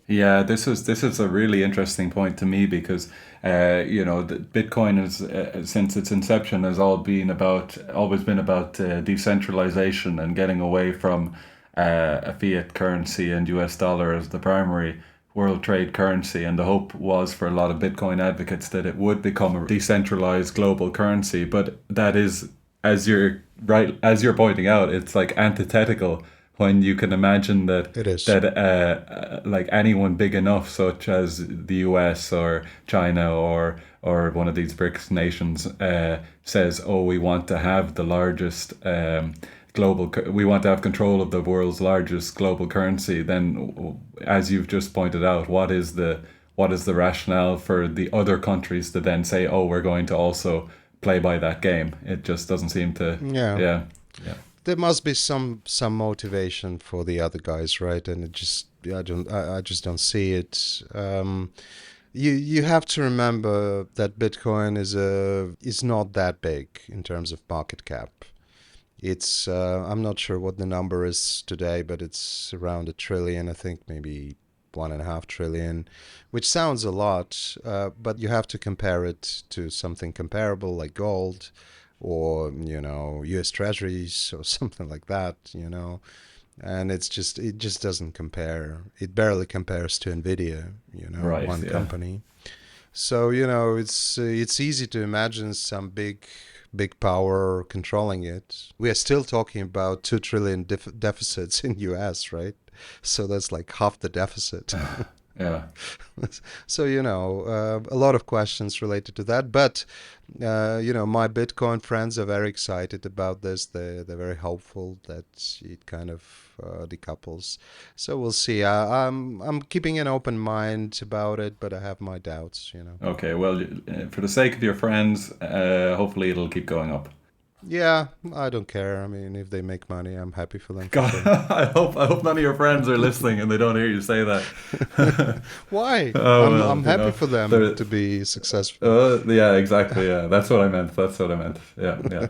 Yeah, this is a really interesting point to me because the Bitcoin is since its inception has always been about decentralization and getting away from a fiat currency and US dollar as the primary world trade currency. And the hope was for a lot of Bitcoin advocates that it would become a decentralized global currency. But that is, as you're pointing out, it's like antithetical when you can imagine that It is. like anyone big enough, such as the US or China or one of these BRICS nations, says, "Oh, we want to have the largest we want to have control of the world's largest global currency." Then, as you've just pointed out, what is the rationale for the other countries to then say, "Oh, we're going to also play by that game"? It just doesn't seem to. Yeah. Yeah, yeah. There must be some motivation for the other guys, right? And it just I just don't see it. You have to remember that Bitcoin is not that big in terms of market cap. It's I'm not sure what the number is today, but it's around a trillion, I think, maybe 1.5 trillion, which sounds a lot, but you have to compare it to something comparable like gold or U.S. Treasuries or something like that, and it just doesn't compare. It barely compares to Nvidia, Right. one Yeah. company. So it's easy to imagine some big power controlling it. We are still talking about 2 trillion deficits in U.S., right? So that's like half the deficit. Yeah. So a lot of questions related to that. But my Bitcoin friends are very excited about this. They're very hopeful that it kind of decouples. So we'll see. I'm keeping an open mind about it, but I have my doubts. Okay, well, for the sake of your friends, hopefully it'll keep going up. Yeah, I don't care. I mean, if they make money, I'm happy for them for God, sure. I hope none of your friends are listening and they don't hear you say that. Why? Oh well, I'm happy for them they're. to be successful. Yeah, exactly. Yeah, that's what I meant. That's what I meant. Yeah, yeah.